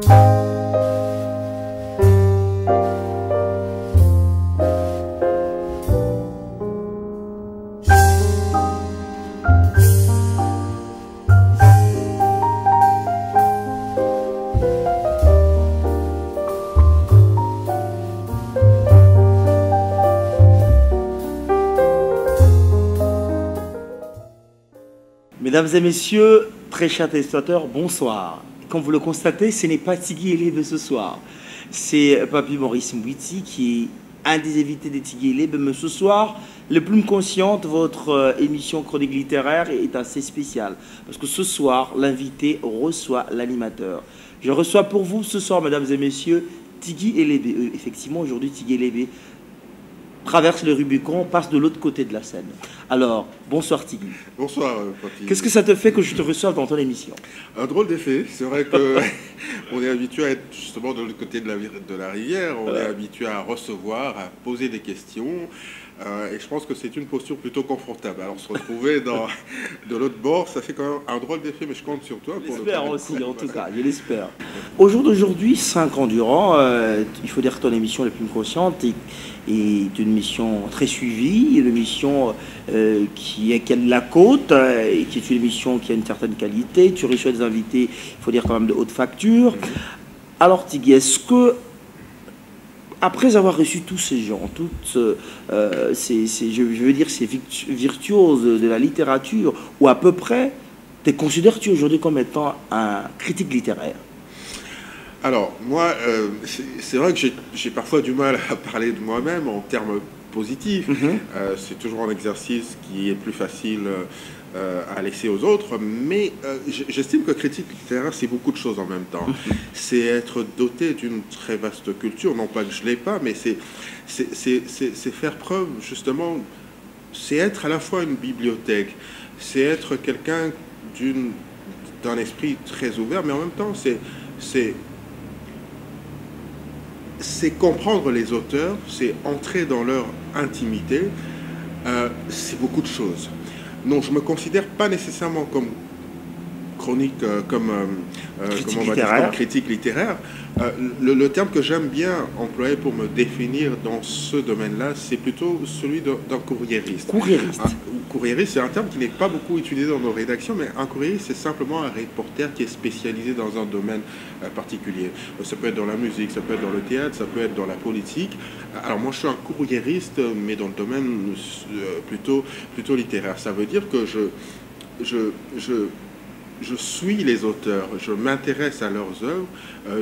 Mesdames et messieurs, très chers téléspectateurs, bonsoir. Comme vous le constatez, ce n'est pas Tigui et Lebe ce soir. C'est Papy Maurice Mbouiti qui est un des invités de Tigui et Lebe. Mais ce soir, le Plume Consciente, votre émission chronique littéraire, est assez spéciale. Parce que ce soir, l'invité reçoit l'animateur. Je reçois pour vous ce soir, mesdames et messieurs, Tigui et Lebe. Effectivement, aujourd'hui, Tigui et Lebe traverse le Rubicon, passe de l'autre côté de la scène. Alors, bonsoir Tigui. Bonsoir Papi. Qu'est-ce que ça te fait que je te reçoive dans ton émission? Un drôle d'effet. C'est vrai qu'on est habitué à être justement de l'autre côté de la rivière, on est habitué à recevoir, à poser des questions. Et je pense que c'est une posture plutôt confortable. Alors se retrouver de l'autre bord, ça fait quand même un drôle d'effet, mais je compte sur toi. J'espère aussi, en tout cas, je l'espère. Au jour d'aujourd'hui, 5 ans durant, il faut dire que ton émission La Plume Consciente est une émission très suivie, une émission qui a de la côte, et qui est une émission qui a une certaine qualité. Tu reçois des invités, il faut dire quand même de haute facture. Alors Tigui, est-ce que après avoir reçu tous ces gens, toutes je veux dire ces virtuoses de la littérature, ou à peu près, te considères-tu aujourd'hui comme étant un critique littéraire? Alors, moi, c'est vrai que j'ai parfois du mal à parler de moi-même en termes positifs. C'est toujours un exercice qui est plus facile à laisser aux autres, mais j'estime que critique littéraire, c'est beaucoup de choses en même temps. C'est être doté d'une très vaste culture, non pas que je ne l'ai pas, mais c'est faire preuve, justement, c'est être à la fois une bibliothèque, c'est être quelqu'un d'un esprit très ouvert, mais en même temps, c'est comprendre les auteurs, c'est entrer dans leur intimité, c'est beaucoup de choses. Non, je ne me considère pas nécessairement comme chronique, comme critique littéraire. Le terme que j'aime bien employer pour me définir dans ce domaine-là, c'est plutôt celui d'un courriériste. Courriériste, c'est un terme qui n'est pas beaucoup utilisé dans nos rédactions, mais un courriériste, c'est simplement un reporter qui est spécialisé dans un domaine particulier. Ça peut être dans la musique, ça peut être dans le théâtre, ça peut être dans la politique. Alors moi, je suis un courriériste, mais dans le domaine plutôt littéraire. Ça veut dire que je suis les auteurs, je m'intéresse à leurs œuvres,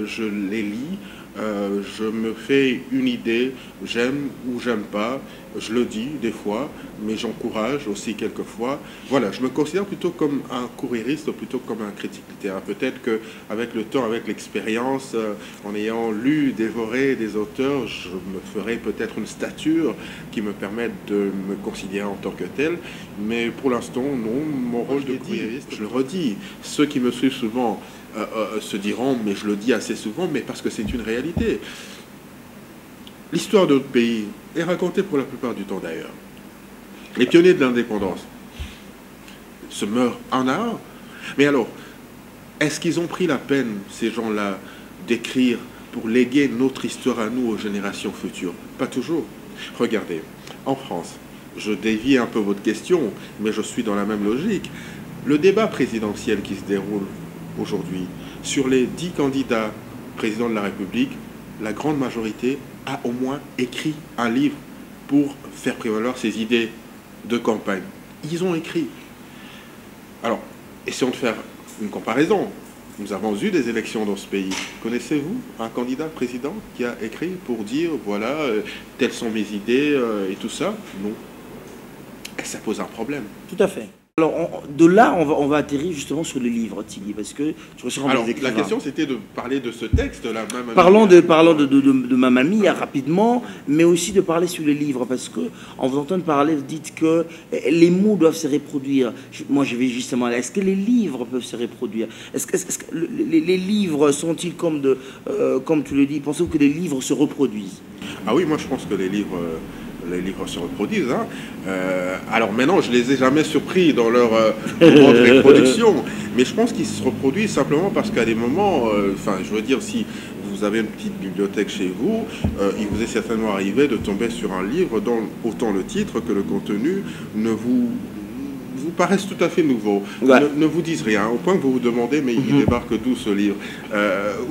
je les lis, je me fais une idée, j'aime ou j'aime pas, je le dis des fois, mais j'encourage aussi quelquefois. Voilà, je me considère plutôt comme un courriériste, plutôt comme un critique littéraire. Peut-être qu'avec le temps, avec l'expérience, en ayant lu, dévoré des auteurs, je me ferai peut-être une stature qui me permette de me considérer en tant que tel. Mais pour l'instant, non, mon rôle de courriériste, je le redis, ceux qui me suivent souvent se diront, mais je le dis assez souvent, mais parce que c'est une réalité. L'histoire de notre pays est racontée pour la plupart du temps d'ailleurs. Les pionniers de l'indépendance se meurent un à un. Mais alors, est-ce qu'ils ont pris la peine, ces gens-là, d'écrire pour léguer notre histoire à nous, aux générations futures? Pas toujours. Regardez, en France, je dévie un peu votre question, mais je suis dans la même logique. Le débat présidentiel qui se déroule aujourd'hui, sur les 10 candidats présidents de la République, la grande majorité a au moins écrit un livre pour faire prévaloir ses idées de campagne. Ils ont écrit. Alors, essayons de faire une comparaison. Nous avons eu des élections dans ce pays. Connaissez-vous un candidat président qui a écrit pour dire, voilà, telles sont mes idées et tout ça? Non. Et ça pose un problème. Tout à fait. Alors, de là, on va atterrir justement sur le livre, Tigui, parce que je reçois Alors, la question, c'était de parler de ce texte, la Mamma Mia. Parlons de Mamma Mia rapidement, mais aussi de parler sur le livre, parce que en vous entendant parler, vous dites que les mots doivent se reproduire. Moi, je vais justement là. Est-ce que les livres peuvent se reproduire? Est-ce que les livres sont-ils comme tu le dis, pensez-vous que les livres se reproduisent? Ah oui, moi, je pense que les les livres se reproduisent. Hein. Alors maintenant, je les ai jamais surpris dans leur moment de reproduction, mais je pense qu'ils se reproduisent simplement parce qu'à des moments, enfin, je veux dire, si vous avez une petite bibliothèque chez vous, il vous est certainement arrivé de tomber sur un livre dont autant le titre que le contenu ne vous paraissent tout à fait nouveaux, Ouais. ne vous disent rien, au point que vous vous demandez, mais il débarque d'où ce livre,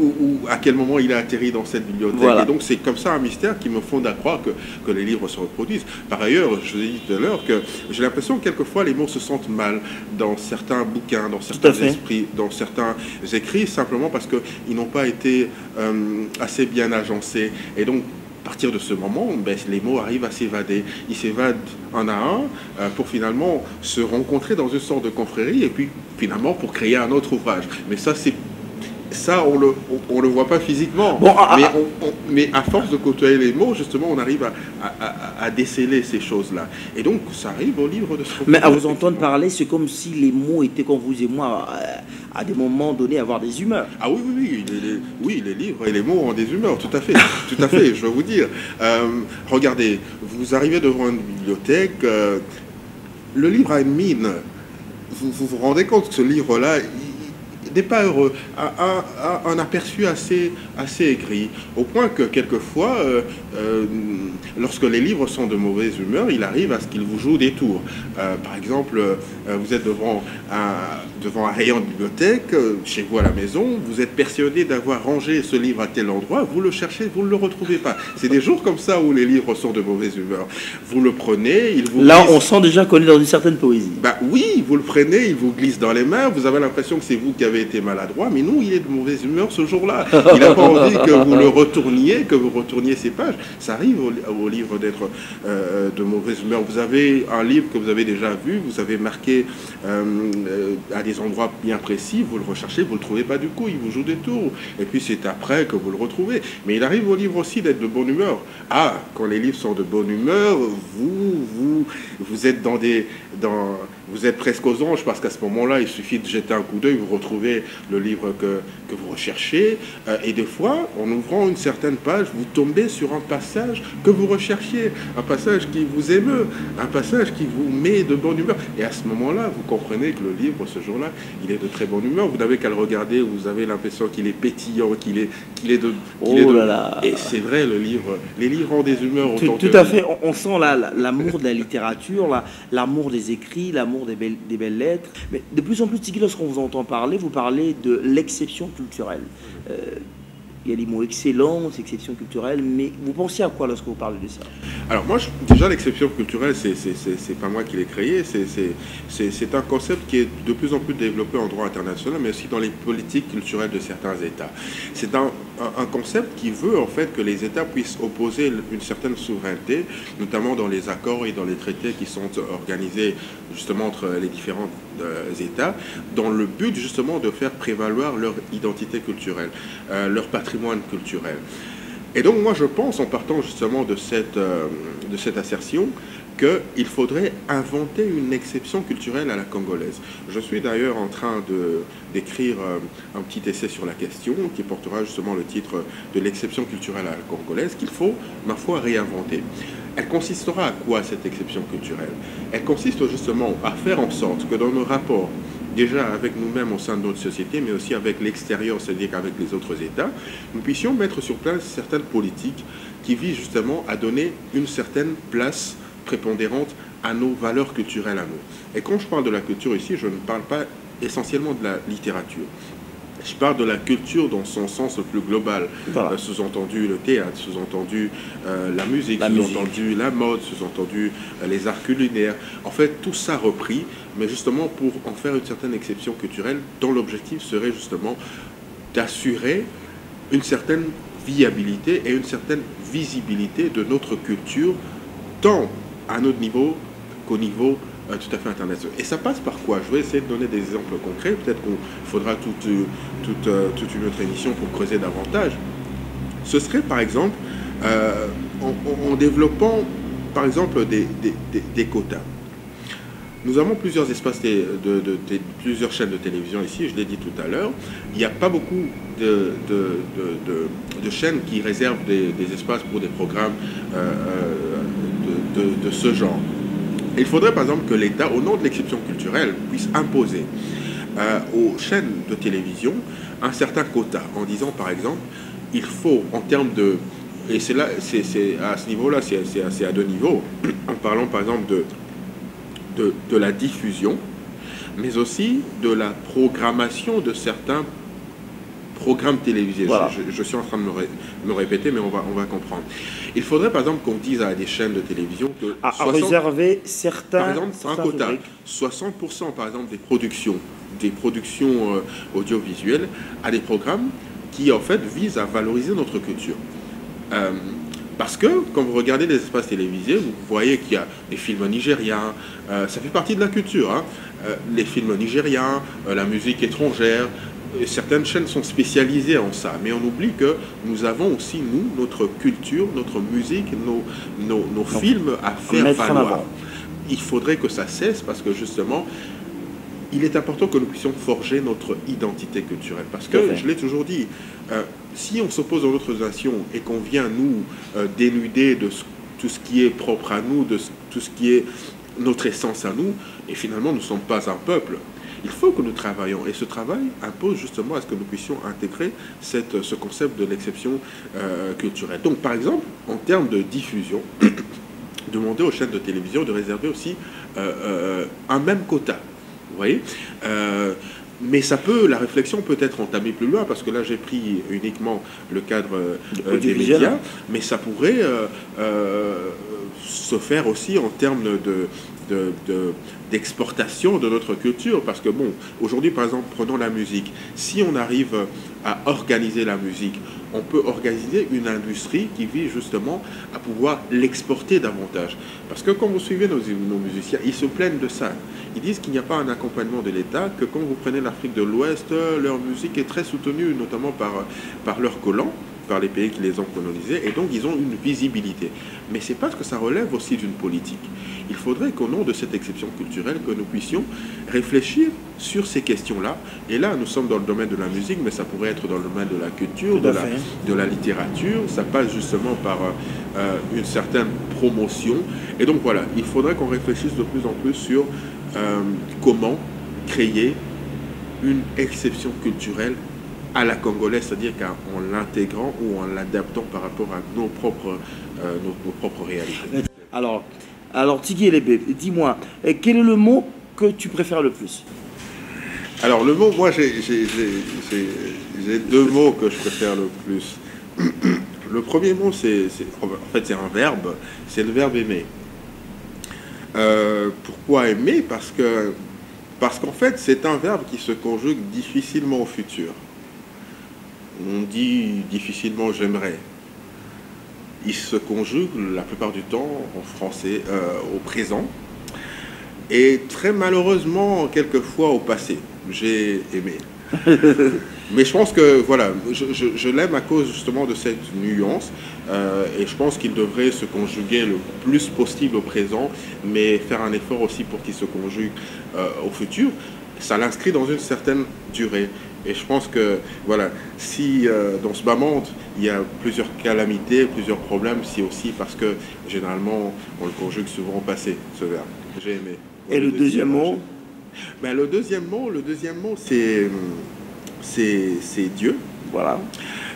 ou à quel moment il a atterri dans cette bibliothèque. Voilà. Et donc c'est comme ça un mystère qui me fonde à croire que les livres se reproduisent. Par ailleurs, je vous ai dit tout à l'heure que j'ai l'impression que quelquefois les mots se sentent mal dans certains bouquins, dans certains fait. esprits, dans certains écrits, simplement parce qu'ils n'ont pas été assez bien agencés. Et donc, à partir de ce moment, ben, les mots arrivent à s'évader. Ils s'évadent un à un pour finalement se rencontrer dans une sorte de confrérie et puis finalement pour créer un autre ouvrage. Mais ça, on le voit pas physiquement. Bon, mais à force de côtoyer les mots, justement, on arrive à déceler ces choses-là. Et donc, ça arrive au livre de ce Mais à vous entendre parler, c'est comme si les mots étaient comme vous et moi, à des moments donnés, avoir des humeurs. Ah oui, oui, les livres et les mots ont des humeurs, tout à fait, tout à fait, je vais vous dire. Regardez, vous arrivez devant une bibliothèque, le livre a une mine. Vous rendez compte que ce livre-là, il n'est pas heureux, a un aperçu assez aigri, au point que quelquefois, lorsque les livres sont de mauvaise humeur, il arrive à ce qu'ils vous jouent des tours. Par exemple, vous êtes devant un rayon de bibliothèque, chez vous à la maison, vous êtes persuadé d'avoir rangé ce livre à tel endroit, vous le cherchez, vous ne le retrouvez pas. C'est des jours comme ça où les livres sont de mauvaise humeur. Vous le prenez, il vous Là, glisse. on sent déjà qu'on est dans une certaine poésie. Bah oui, vous le prenez, il vous glisse dans les mains, vous avez l'impression que c'est vous qui avez été maladroit, mais non, il est de mauvaise humeur ce jour-là. Il n'a pas envie que vous le retourniez, que vous retourniez ces pages. Ça arrive au livre d'être de mauvaise humeur. Vous avez un livre que vous avez déjà vu, vous avez marqué à des endroits bien précis, vous le recherchez, vous ne le trouvez pas du coup, il vous joue des tours. Et puis c'est après que vous le retrouvez. Mais il arrive au livre aussi d'être de bonne humeur. Ah, quand les livres sont de bonne humeur, vous êtes vous êtes presque aux anges, parce qu'à ce moment-là, il suffit de jeter un coup d'œil, vous retrouvez le livre que vous recherchez, et des fois, en ouvrant une certaine page, vous tombez sur un passage que vous recherchiez, un passage qui vous émeut, un passage qui vous met de bonne humeur. Et à ce moment-là, vous comprenez que le livre, ce jour-là, il est de très bonne humeur. Vous n'avez qu'à le regarder, vous avez l'impression qu'il est pétillant, qu'il est de... Là là. Et c'est vrai, les livres ont des humeurs autant Tout à fait, on sent l'amour de la littérature, l'amour des écrits, l'amour des belles lettres. Mais de plus en plus, Tigui, lorsqu'on vous entend parler, vous parlez de l'exception culturelle. Il y a des mots excellents, exception culturelle, mais vous pensez à quoi lorsque vous parlez de ça? Alors moi, déjà, l'exception culturelle, c'est pas moi qui l'ai créé, c'est un concept qui est de plus en plus développé en droit international, mais aussi dans les politiques culturelles de certains États. C'est un concept qui veut en fait que les États puissent opposer une certaine souveraineté, notamment dans les accords et dans les traités qui sont organisés justement entre les différents États, dans le but justement de faire prévaloir leur identité culturelle, leur patrimoine culturel. Et donc moi je pense, en partant justement de cette assertion, qu'il faudrait inventer une exception culturelle à la congolaise. Je suis d'ailleurs en train d'écrire un petit essai sur la question qui portera justement le titre de l'exception culturelle à la congolaise qu'il faut, ma foi, réinventer. Elle consistera à quoi cette exception culturelle? Elle consiste justement à faire en sorte que dans nos rapports, déjà avec nous-mêmes au sein de notre société, mais aussi avec l'extérieur, c'est-à-dire qu'avec les autres États, nous puissions mettre sur place certaines politiques qui visent justement à donner une certaine place prépondérante à nos valeurs culturelles à nous. Et quand je parle de la culture ici, je ne parle pas essentiellement de la littérature. Je parle de la culture dans son sens le plus global, Voilà. sous-entendu le théâtre, sous-entendu la musique, sous-entendu la mode, sous-entendu les arts culinaires. En fait, tout ça repris, mais justement pour en faire une certaine exception culturelle, dont l'objectif serait justement d'assurer une certaine viabilité et une certaine visibilité de notre culture, tant à notre niveau qu'au niveau tout à fait international. Et ça passe par quoi? Je vais essayer de donner des exemples concrets. Peut-être qu'il faudra toute une autre émission pour creuser davantage. Ce serait par exemple en développant par exemple des quotas. Nous avons plusieurs espaces, plusieurs chaînes de télévision ici, je l'ai dit tout à l'heure. Il n'y a pas beaucoup de chaînes qui réservent des espaces pour des programmes de ce genre. Il faudrait par exemple que l'État, au nom de l'exception culturelle, puisse imposer aux chaînes de télévision un certain quota, en disant par exemple, il faut en termes de... Et c'est là, c'est à ce niveau-là, c'est à deux niveaux, en parlant par exemple de la diffusion, mais aussi de la programmation de certains programmes télévisés. Voilà. Je suis en train de me répéter, mais on va comprendre. Il faudrait par exemple qu'on dise à des chaînes de télévision que À réserver par exemple, un certains quota, rubriques. 60% par exemple des productions audiovisuelles à des programmes qui en fait visent à valoriser notre culture. Parce que quand vous regardez les espaces télévisés, vous voyez qu'il y a des films nigériens, ça fait partie de la culture, hein, les films nigériens, la musique étrangère. Certaines chaînes sont spécialisées en ça, mais on oublie que nous avons aussi, nous, notre culture, notre musique, nos films à faire mettre en valoir. avant. Il faudrait que ça cesse parce que justement, il est important que nous puissions forger notre identité culturelle. Parce que, Tout à fait. je l'ai toujours dit, si on s'oppose dans notre nation et qu'on vient nous dénuder de tout ce qui est propre à nous, de tout ce qui est notre essence à nous, et finalement nous ne sommes pas un peuple, il faut que nous travaillions. Et ce travail impose justement à ce que nous puissions intégrer ce concept de l'exception culturelle. Donc par exemple, en termes de diffusion, demander aux chaînes de télévision de réserver aussi un même quota. Vous voyez, mais la réflexion peut être entamée plus loin, parce que là j'ai pris uniquement le cadre des médias, mais ça pourrait se faire aussi en termes d'exportation de notre culture, parce que bon, aujourd'hui par exemple, prenons la musique, si on arrive à organiser la musique, on peut organiser une industrie qui vise justement à pouvoir l'exporter davantage. Parce que quand vous suivez nos musiciens, ils se plaignent de ça. Ils disent qu'il n'y a pas un accompagnement de l'État, que quand vous prenez l'Afrique de l'Ouest, leur musique est très soutenue, notamment par leurs colons, par les pays qui les ont colonisés, et donc ils ont une visibilité. Mais c'est parce que ça relève aussi d'une politique. Il faudrait qu'au nom de cette exception culturelle, que nous puissions réfléchir sur ces questions-là. Et là, nous sommes dans le domaine de la musique, mais ça pourrait être dans le domaine de la culture, de la littérature. Ça passe justement par une certaine promotion. Et donc voilà, il faudrait qu'on réfléchisse de plus en plus sur comment créer une exception culturelle à la congolaise, c'est-à-dire qu'en l'intégrant ou en l'adaptant par rapport à nos propres réalités. Alors Tigui Elébé, dis-moi, quel est le mot que tu préfères le plus? Alors le mot, moi j'ai deux mots que je préfère le plus. Le premier mot, en fait c'est un verbe, c'est le verbe aimer. Pourquoi aimer? Parce qu'en fait c'est un verbe qui se conjugue difficilement au futur. On dit difficilement j'aimerais. Il se conjugue la plupart du temps en français au présent et très malheureusement quelquefois au passé. J'ai aimé. Mais je pense que voilà, je l'aime à cause justement de cette nuance et je pense qu'il devrait se conjuguer le plus possible au présent, mais faire un effort aussi pour qu'il se conjugue au futur. Ça l'inscrit dans une certaine durée. Et je pense que, voilà, si dans ce bas monde, il y a plusieurs calamités, plusieurs problèmes, c'est aussi parce que, généralement, on le conjugue souvent au passé, ce verbe. J'ai aimé. Et le deuxième mot? Ben, le deuxième mot, c'est Dieu. Voilà.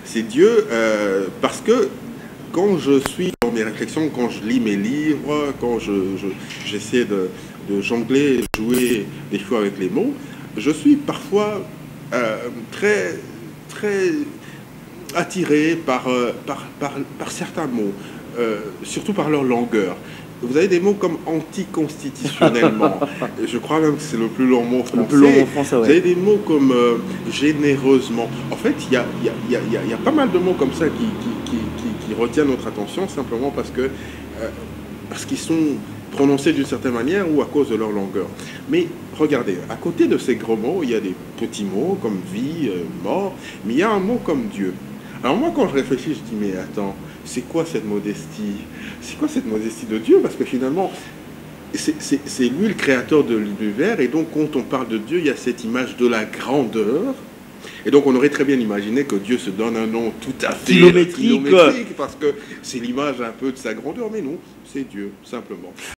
C'est Dieu parce que quand je suis dans mes réflexions, quand je lis mes livres, quand j'essaie de jongler, de jouer des fois avec les mots, je suis parfois très, très attiré par certains mots, surtout par leur longueur. Vous avez des mots comme anticonstitutionnellement. Je crois même que c'est le plus long mot français. Le plus long mot français, ouais. Vous avez des mots comme généreusement. En fait, il y a pas mal de mots comme ça qui retiennent notre attention simplement parce qu'ils sont prononcés d'une certaine manière ou à cause de leur longueur. Mais regardez, à côté de ces gros mots, il y a des petits mots comme vie, mort, mais il y a un mot comme Dieu. Alors moi, quand je réfléchis, je dis, mais attends, c'est quoi cette modestie? C'est quoi cette modestie de Dieu? Parce que finalement, c'est lui le créateur de l'univers, et donc quand on parle de Dieu, il y a cette image de la grandeur, Et donc on aurait très bien imaginé que Dieu se donne un nom tout à fait Kilométrique. parce que c'est l'image un peu de sa grandeur, mais non, c'est Dieu, simplement.